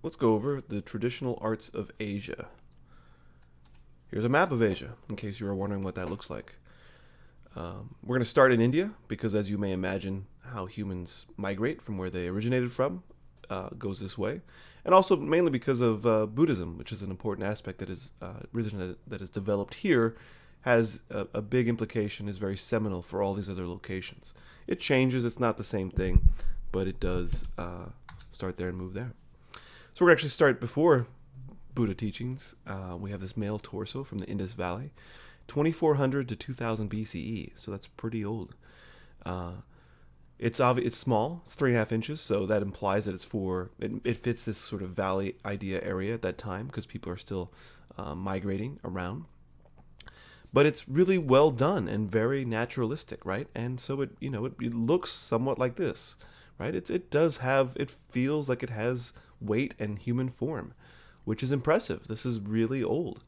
let's go over the traditional arts of Asia. Here's a map of Asia, in case you were wondering what that looks like. We're going to start in India, because as you may imagine, how humans migrate from where they originated from goes this way. And also mainly because of Buddhism, which is an important aspect that is religion that is developed here, has a big implication, is very seminal for all these other locations. It changes, it's not the same thing, but it does start there and move there. So we're going to actually start before Buddha teachings. We have this male torso from the Indus Valley, 2400 to 2000 BCE, so that's pretty old. It's small, it's 3.5 inches, so that implies that it fits this sort of valley idea area at that time, because people are still migrating around. But it's really well done and very naturalistic, right? And so it looks somewhat like this, right? It feels like it has weight and human form, which is impressive. This is really old,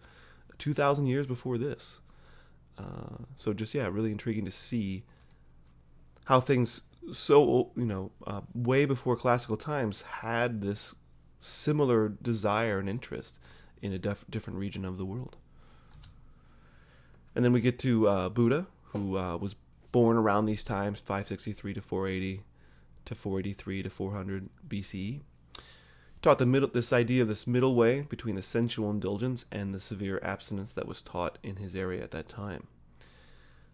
2,000 years before this. So just, really intriguing to see how things way before classical times had this similar desire and interest in a different region of the world. And then we get to Buddha, who was born around these times, 563 to 480 to 483 to 400 BCE. Taught this idea of this middle way between the sensual indulgence and the severe abstinence that was taught in his area at that time.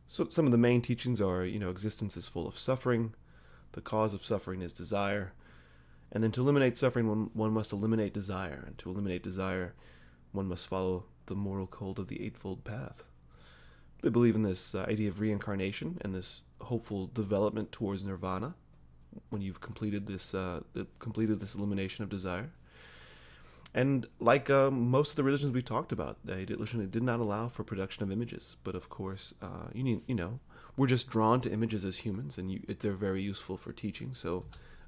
So some of the main teachings are, existence is full of suffering, the cause of suffering is desire, and then to eliminate suffering, one must eliminate desire, and to eliminate desire, one must follow the moral code of the Eightfold Path. They believe in this idea of reincarnation and this hopeful development towards nirvana when you've completed this elimination of desire. And like most of the religions we talked about, they did not allow for production of images. But of course, we're just drawn to images as humans, and they're very useful for teaching. So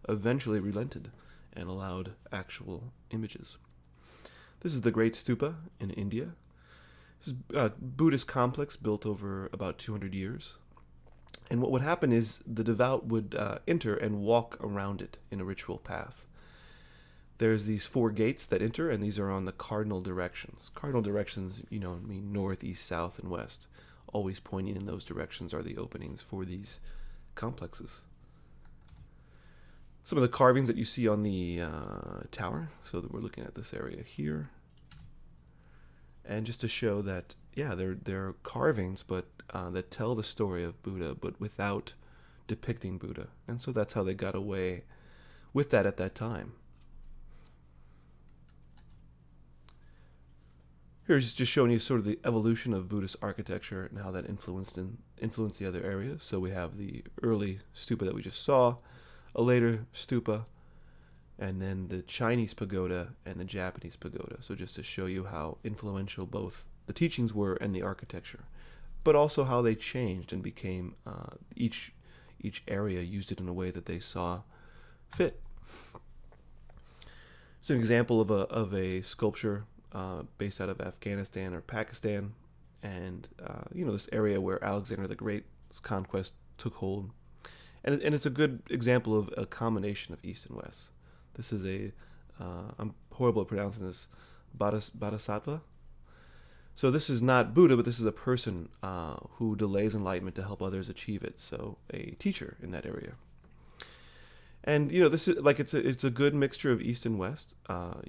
eventually relented and allowed actual images. This is the Great Stupa in India. This is a Buddhist complex built over about 200 years. And what would happen is the devout would enter and walk around it in a ritual path. There's these 4 gates that enter, and these are on the cardinal directions. Cardinal directions, mean north, east, south, and west. Always pointing in those directions are the openings for these complexes. Some of the carvings that you see on the tower, so that we're looking at this area here. And just to show that, they're carvings, but that tell the story of Buddha, but without depicting Buddha. And so that's how they got away with that at that time. Here's just showing you sort of the evolution of Buddhist architecture and how that influenced the other areas. So we have the early stupa that we just saw, a later stupa, and then the Chinese pagoda and the Japanese pagoda. So just to show you how influential both the teachings were and the architecture, but also how they changed and became, each area used it in a way that they saw fit. It's an example of a sculpture based out of Afghanistan or Pakistan, and this area where Alexander the Great's conquest took hold. And it's a good example of a combination of East and West. This is I'm horrible at pronouncing this, Bodhisattva. So this is not Buddha, but this is a person who delays enlightenment to help others achieve it. So a teacher in that area. And this is like it's a good mixture of East and West.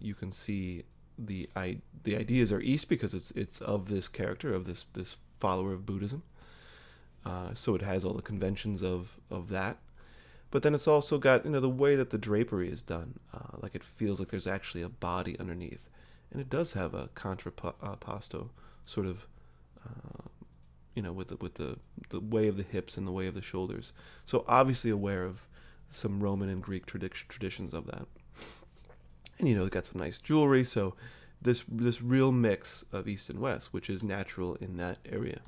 You can see the ideas are East because it's of this character, of this follower of Buddhism. So it has all the conventions of that. But then it's also got, the way that the drapery is done. Like it feels like there's actually a body underneath. And it does have a contrapposto sort of, with the way of the hips and the way of the shoulders. So obviously aware of some Roman and Greek traditions of that. And, it got some nice jewelry. So this real mix of East and West, which is natural in that area.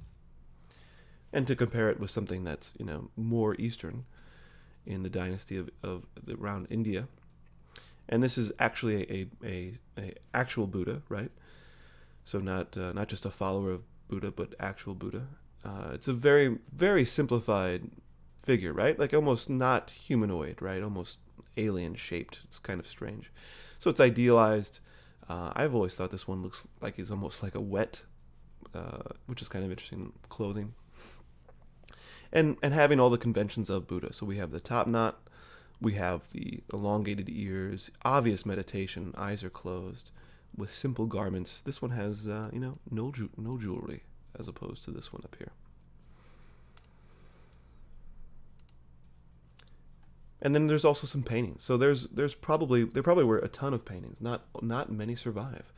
And to compare it with something that's, more Eastern in the dynasty of around India. And this is actually a actual Buddha, right? So not just a follower of Buddha, but actual Buddha. It's a very, very simplified figure, right? Like almost not humanoid, right? Almost alien shaped. It's kind of strange. So it's idealized. I've always thought this one looks like it's almost like a wet, which is kind of interesting, clothing. And having all the conventions of Buddha. So we have the top knot, we have the elongated ears, obvious meditation, eyes are closed, with simple garments. This one has, no jewelry, as opposed to this one up here. And then there's also some paintings. So there probably were a ton of paintings. Not many survive.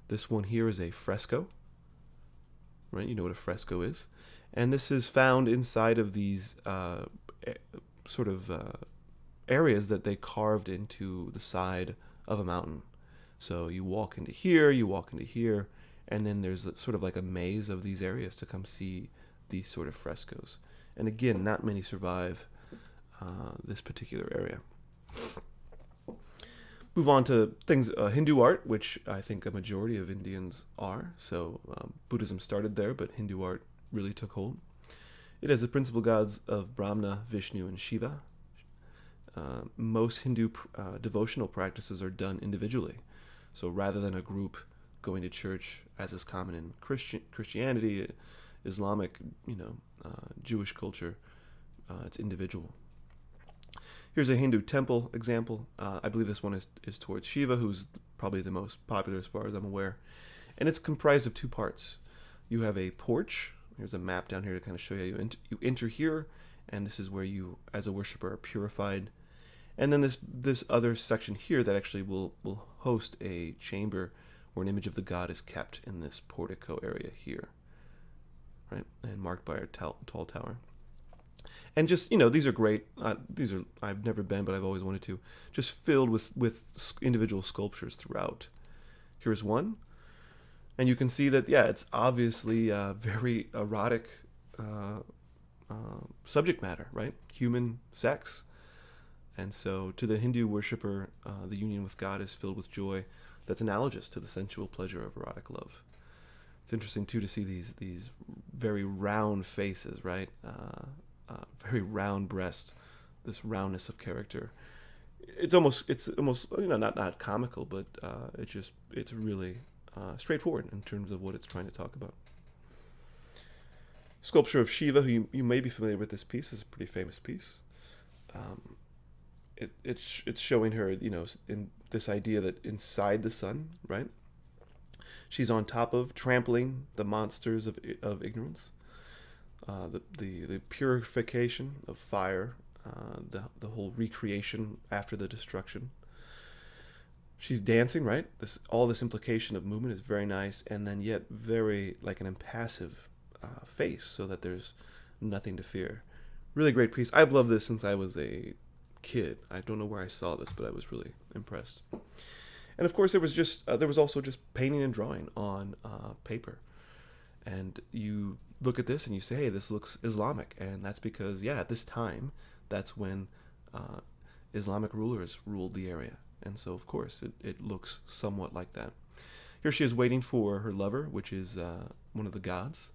This one here is a fresco. Right? You know what a fresco is. And this is found inside of these areas that they carved into the side of a mountain. So you walk into here, and then there's sort of like a maze of these areas to come see these sort of frescoes. And again, not many survive this particular area. Move on to things, Hindu art, which I think a majority of Indians are. So Buddhism started there, but Hindu art really took hold. It has the principal gods of Brahma, Vishnu, and Shiva. Most Hindu devotional practices are done individually. So rather than a group going to church, as is common in Christianity, Islamic, Jewish culture, it's individual. Here's a Hindu temple example. I believe this one is towards Shiva, who's probably the most popular as far as I'm aware. And it's comprised of two parts. You have a porch. Here's a map down here to kind of show you. You enter here, and this is where you, as a worshiper, are purified. And then this other section here that actually will host a chamber where an image of the god is kept in this portico area here, right? And marked by a tall tower. And just, these are great. I've never been, but I've always wanted to. Just filled with individual sculptures throughout. Here's one. And you can see that, it's obviously very erotic subject matter, right? Human sex. And so to the Hindu worshiper, the union with God is filled with joy that's analogous to the sensual pleasure of erotic love. It's interesting, too, to see these very round faces, right? Very round breast, this roundness of character. It's almost not comical, but it's really straightforward in terms of what it's trying to talk about. Sculpture of Shiva, who you may be familiar with. This piece is a pretty famous piece. It's showing her, in this idea that inside the sun, right? She's on top of, trampling the monsters of ignorance. The purification of fire, the whole recreation after the destruction. She's dancing, right? All this implication of movement is very nice, and then yet very like an impassive face, so that there's nothing to fear. Really great piece. I've loved this since I was a kid. I don't know where I saw this, but I was really impressed. And of course, there was also just painting and drawing on paper. And you look at this and you say, hey, this looks Islamic. And that's because, at this time, that's when Islamic rulers ruled the area. And so, of course, it looks somewhat like that. Here she is waiting for her lover, which is one of the gods.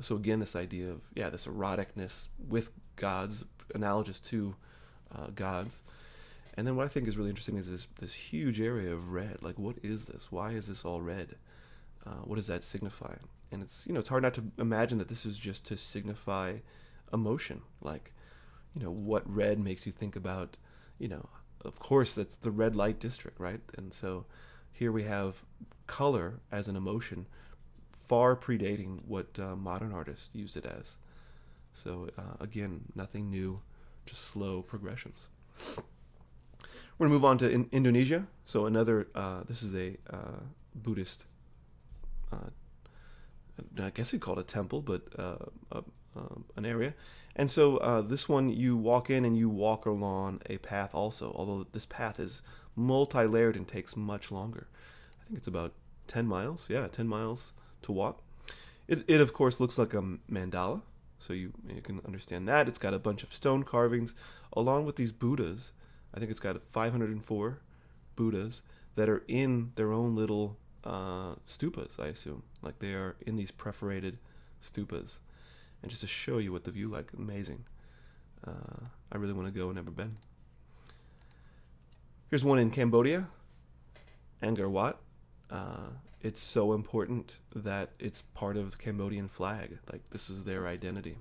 So again, this idea of, this eroticness with gods, analogous to gods. And then what I think is really interesting is this huge area of red. Like, what is this? Why is this all red? What does that signify? And it's hard not to imagine that this is just to signify emotion. Like, what red makes you think about, of course, that's the red light district, right? And so here we have color as an emotion far predating what modern artists used it as. So again, nothing new, just slow progressions. We're going to move on to Indonesia. So another, this is a Buddhist, I guess you'd call it a temple, but an area. And so this one, you walk in and you walk along a path also, although this path is multi-layered and takes much longer. I think it's about 10 miles. 10 miles to walk. It of course looks like a mandala, so you can understand that. It's got a bunch of stone carvings along with these Buddhas. I think it's got 504 Buddhas that are in their own little stupas, I assume. Like they are in these perforated stupas. And just to show you what the view like, amazing. I really want to go, never been. Here's one in Cambodia, Angkor Wat. It's so important that it's part of the Cambodian flag. Like, this is their identity.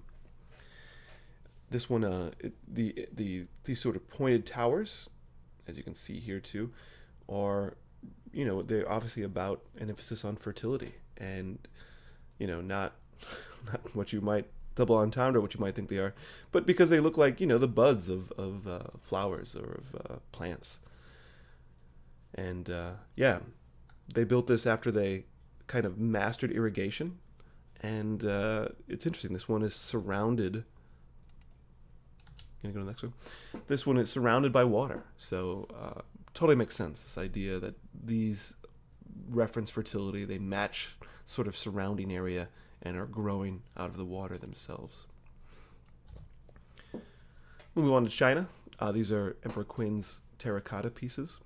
This one, these sort of pointed towers, as you can see here too, are, they're obviously about an emphasis on fertility, and, not what you might double entendre, what you might think they are, but because they look like, the buds of flowers or of plants. And they built this after they kind of mastered irrigation, and it's interesting. This one is surrounded. Gonna go to the next one. This one is surrounded by water, so totally makes sense. This idea that these reference fertility, they match sort of surrounding area and are growing out of the water themselves. We'll move on to China. These are Emperor Qin's terracotta pieces.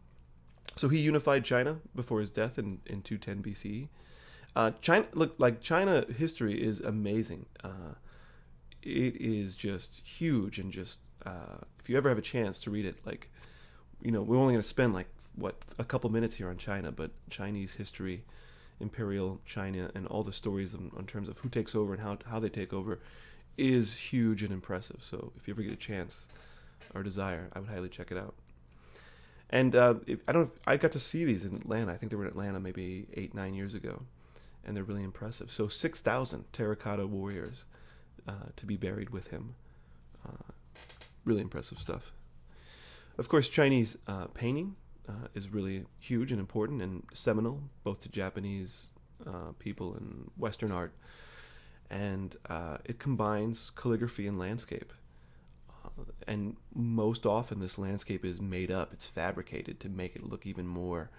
So he unified China before his death in 210 BCE. China history is amazing. It is just huge, and just if you ever have a chance to read it, we're only going to spend a couple minutes here on China, but Chinese history, imperial China, and all the stories in terms of who takes over and how they take over is huge and impressive. So if you ever get a chance or desire, I would highly check it out. And I got to see these in Atlanta. I think they were in Atlanta maybe 8-9 years ago, and they're really impressive. So 6,000 terracotta warriors to be buried with him. Really impressive stuff. Of course, Chinese painting is really huge and important and seminal, both to Japanese people and Western art. And it combines calligraphy and landscape. And most often this landscape is made up, it's fabricated to make it look even more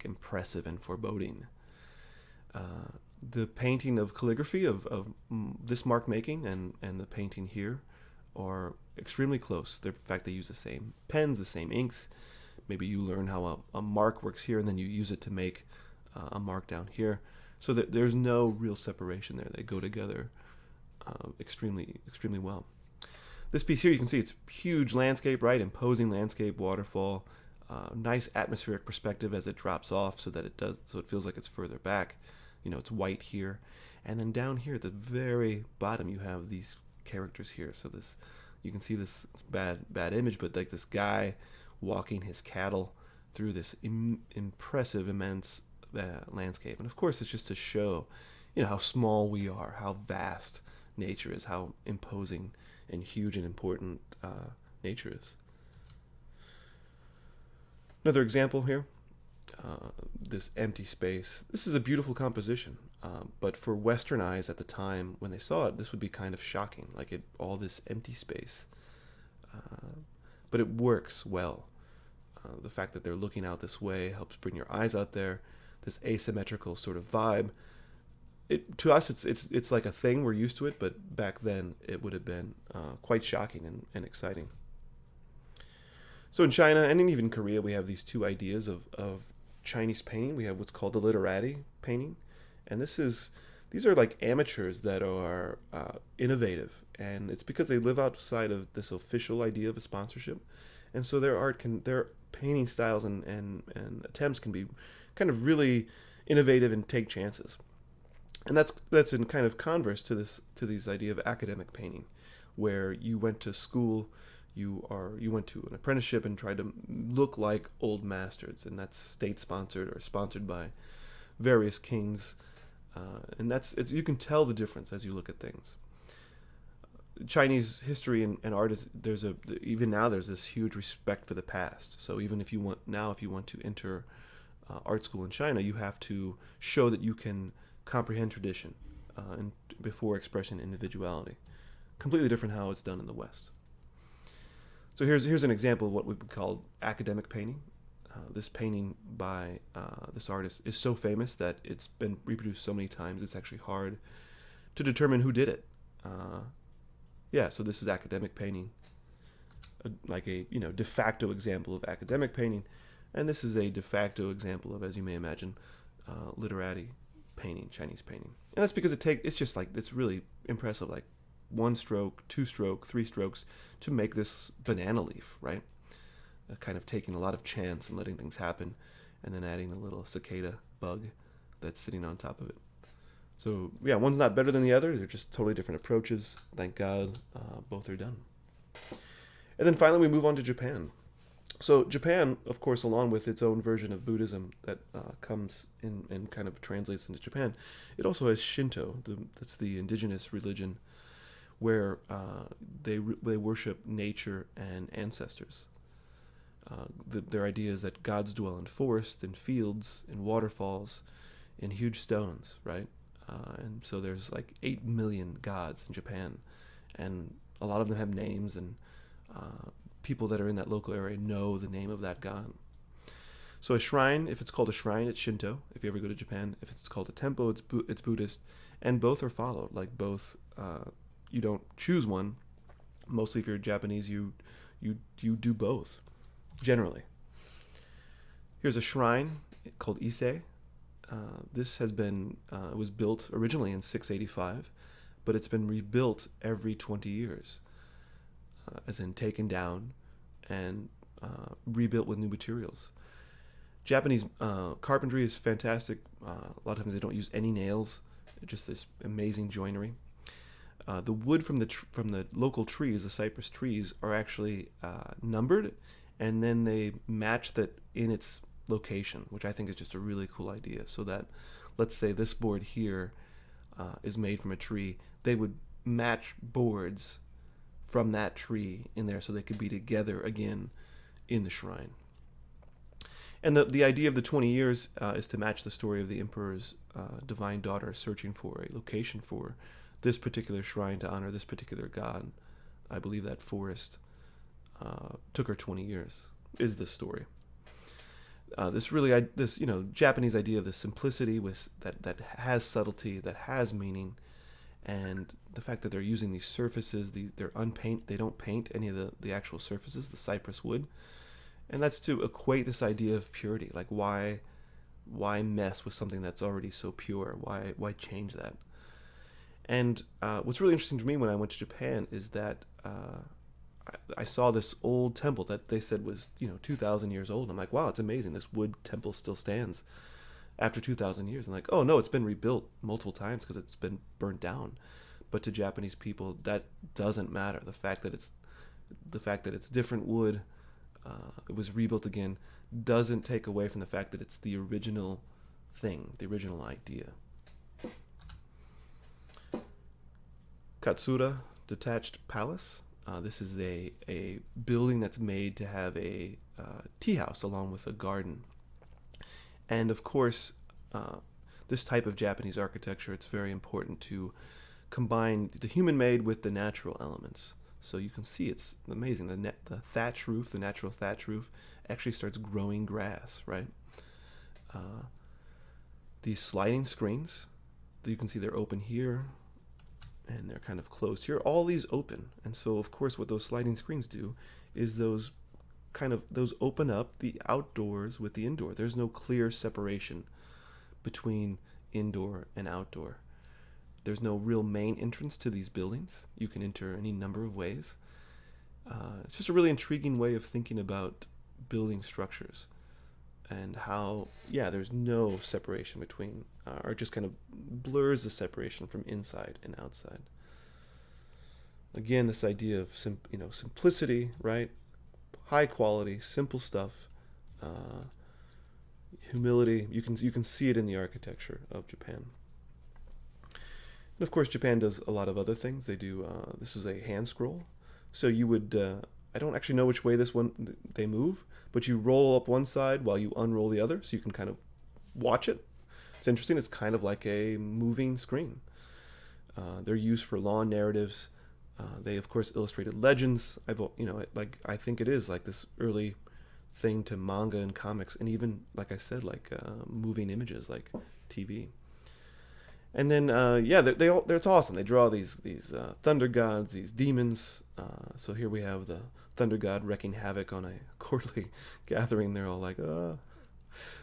impressive and foreboding. The painting of calligraphy of this mark making and the painting here are extremely close. In fact, they use the same pens, the same inks. Maybe you learn how a mark works here, and then you use it to make a mark down here. So that there's no real separation there. They go together extremely, extremely well. This piece here, you can see it's huge landscape, right? Imposing landscape, waterfall, nice atmospheric perspective as it drops off, so it feels like it's further back. It's white here, and then down here at the very bottom, you have these characters here. So you can see this bad image, but this guy walking his cattle through this impressive, immense landscape. And of course, it's just to show, how small we are, how vast nature is, how imposing and huge and important nature is. Another example here, this empty space. This is a beautiful composition, but for Western eyes at the time when they saw it, this would be kind of shocking, all this empty space. But it works well. The fact that they're looking out this way helps bring your eyes out there. This asymmetrical sort of vibe. To us, it's like a thing. We're used to it, but back then it would have been quite shocking and exciting. So in China and in even Korea, we have these two ideas of Chinese painting. We have what's called the Literati Painting, and these are amateurs that are innovative, and it's because they live outside of this official idea of a sponsorship, and so their painting styles and attempts can be kind of really innovative and take chances. And that's in kind of converse to this idea of academic painting, where you went to school, you went to an apprenticeship and tried to look like old masters, and that's state sponsored or sponsored by various kings, and you can tell the difference as you look at things. Chinese history and art even now there's this huge respect for the past. So even if you want to enter art school in China, you have to show that you can comprehend tradition and before expressing individuality. Completely different how it's done in the West. So here's an example of what we would call academic painting. This painting by this artist is so famous that it's been reproduced so many times it's actually hard to determine who did it. So this is academic painting, like a de facto example of academic painting, and this is a de facto example of, as you may imagine, literati painting, Chinese painting. And that's because it's really impressive, 1 stroke, 2 stroke, 3 strokes to make this banana leaf, right? kind of taking a lot of chance and letting things happen, and then adding a little cicada bug that's sitting on top of it. So yeah, one's not better than the other. They're just totally different approaches. Thank God, both are done. And then finally, we move on to Japan. So Japan, of course, along with its own version of Buddhism that comes in and kind of translates into Japan, it also has Shinto. That's the indigenous religion where they worship nature and ancestors. Their idea is that gods dwell in forests, in fields, in waterfalls, in huge stones, right? And so there's like 8 million gods in Japan, and a lot of them have names, and people that are in that local area know the name of that god. So a shrine, if it's called a shrine, it's Shinto. If you ever go to Japan, if it's called a temple, it's Buddhist, and both are followed. Like both, you don't choose one. Mostly, if you're Japanese, you do both. Generally, here's a shrine called Ise. This has been it was built originally in 685, but it's been rebuilt every 20 years, as in taken down and rebuilt with new materials. Japanese carpentry is fantastic. A lot of times they don't use any nails, just this amazing joinery. The wood from the local trees, the cypress trees, are actually numbered, and then they match that in its location, which I think is just a really cool idea. So that, let's say this board here is made from a tree, they would match boards from that tree in there so they could be together again in the shrine. And the idea of the 20 years is to match the story of the emperor's divine daughter searching for a location for this particular shrine to honor this particular god. I believe that forest took her 20 years, is the story. This Japanese idea of the simplicity with that has subtlety, that has meaning, and the fact that they're using these surfaces, they're unpaint, they don't paint any of the actual surfaces, the cypress wood, and that's to equate this idea of purity. Like why mess with something that's already so pure? Why change that? And what's really interesting to me when I went to Japan is that I saw this old temple that they said was 2,000 years old. I'm like, wow, it's amazing. This wood temple still stands after 2,000 years. And like, oh no, it's been rebuilt multiple times because it's been burnt down. But to Japanese people, that doesn't matter. The fact that it's different wood, it was rebuilt again, doesn't take away from the fact that it's the original thing, the original idea. Katsura, detached palace. This is a building that's made to have a tea house along with a garden. And of course, this type of Japanese architecture, it's very important to combine the human-made with the natural elements. So you can see it's amazing. The thatch roof, the natural thatch roof, actually starts growing grass, right? These sliding screens, you can see they're open here, and they're kind of closed here. All these open. And so, of course, what those sliding screens do is those open up the outdoors with the indoor. There's no clear separation between indoor and outdoor. There's no real main entrance to these buildings. You can enter any number of ways. It's just a really intriguing way of thinking about building structures and how, there's no separation between, or just kind of blurs the separation from inside and outside. Again, this idea of simplicity, right? High quality, simple stuff, humility. You can see it in the architecture of Japan. And of course, Japan does a lot of other things. They do. This is a hand scroll, so you would. I don't actually know which way they move, but you roll up one side while you unroll the other, so you can kind of watch it. It's interesting. It's kind of like a moving screen. They're used for long narratives. They of course illustrated legends. I think it is like this early thing to manga and comics, and even like I said, like moving images, like TV. And then it's awesome. They draw these thunder gods, these demons. So here we have the thunder god wreaking havoc on a quarterly gathering. They're all like,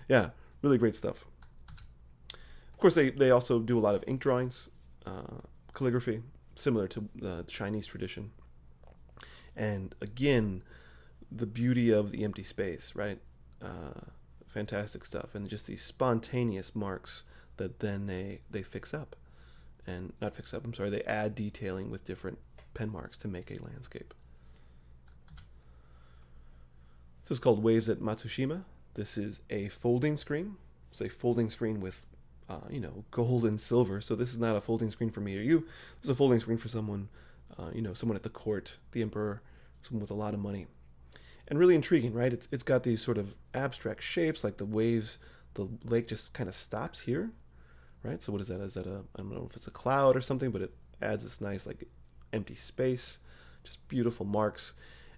really great stuff. Of course, they also do a lot of ink drawings, calligraphy, similar to the Chinese tradition. And again, the beauty of the empty space, right? Fantastic stuff. And just these spontaneous marks that then they fix up. And not fix up, I'm sorry, they add detailing with different pen marks to make a landscape. This is called Waves at Matsushima. This is a folding screen. It's a folding screen with, gold and silver. So this is not a folding screen for me or you. This is a folding screen for someone, someone at the court, the emperor, someone with a lot of money. And really intriguing, right? It's got these sort of abstract shapes, like the waves. The lake just kind of stops here, right? So what is that? Is that I don't know if it's a cloud or something, but it adds this nice like empty space, just beautiful marks.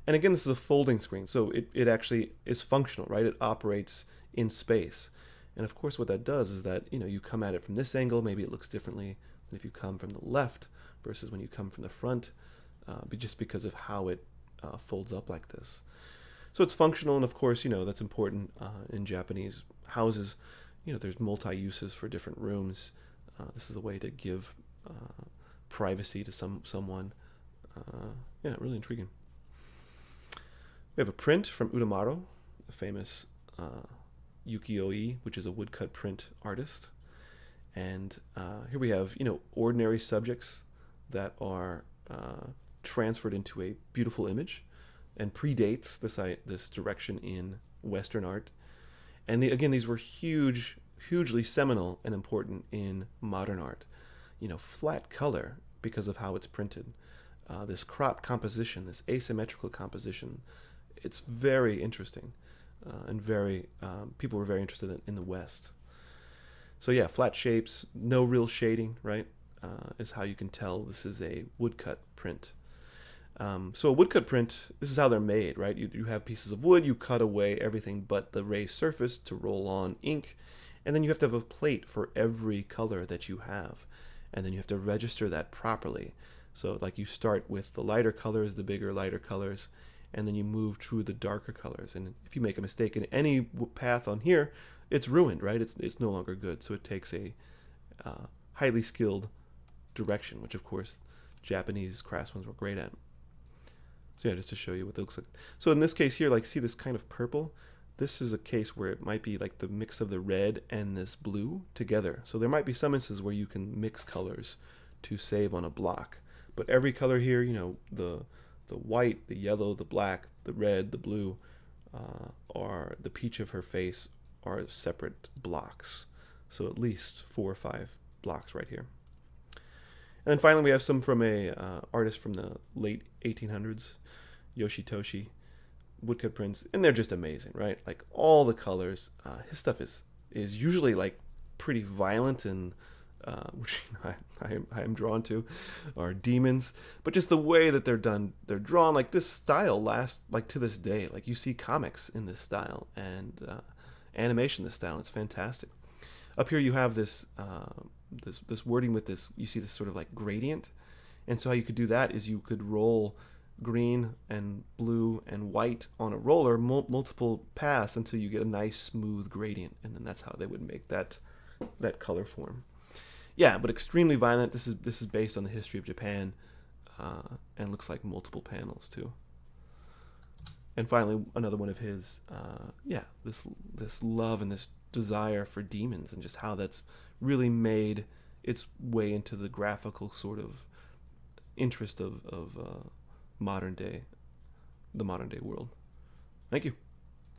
And again, this is a folding screen, so it actually is functional, right? It operates in space. And of course what that does is that, you come at it from this angle, maybe it looks differently than if you come from the left versus when you come from the front, just because of how it folds up like this. So it's functional, and of course, that's important in Japanese houses. There's multi-uses for different rooms. This is a way to give privacy to someone. Really intriguing. We have a print from Utamaro, a famous ukiyo-e, which is a woodcut print artist. And here we have, ordinary subjects that are transferred into a beautiful image and predates this direction in Western art. And again, these were hugely seminal and important in modern art. Flat color because of how it's printed. This crop composition, this asymmetrical composition, it's very interesting, and people were very interested in the West. So yeah, flat shapes, no real shading, right, is how you can tell this is a woodcut print. So a woodcut print, this is how they're made, right? You have pieces of wood, you cut away everything but the raised surface to roll on ink, and then you have to have a plate for every color that you have, and then you have to register that properly. So like you start with the lighter colors, the bigger, lighter colors, and then you move through the darker colors. And if you make a mistake in any path on here, it's ruined, right? It's no longer good. So it takes a highly skilled direction, which of course Japanese craftsmen were great at. So yeah, just to show you what it looks like. So in this case here, like see this kind of purple? This is a case where it might be like the mix of the red and this blue together. So there might be some instances where you can mix colors to save on a block. But every color here, the white, the yellow, the black, the red, the blue, or the peach of her face are separate blocks. So at least 4 or 5 blocks right here. And then finally we have some from a artist from the late 1800s, Yoshitoshi, woodcut prints, and they're just amazing, right? Like all the colors. His stuff is usually like pretty violent and which I am drawn to, are demons. But just the way that they're done, they're drawn, like this style lasts like to this day. Like you see comics in this style and animation in this style. It's fantastic. Up here you have this this wording with this. You see this sort of like gradient, and so how you could do that is you could roll green and blue and white on a roller multiple pass until you get a nice smooth gradient, and then that's how they would make that color form. Yeah, but extremely violent. This is based on the history of Japan, and looks like multiple panels too. And finally, another one of his, this love and this desire for demons, and just how that's really made its way into the graphical sort of interest of the modern day world. Thank you.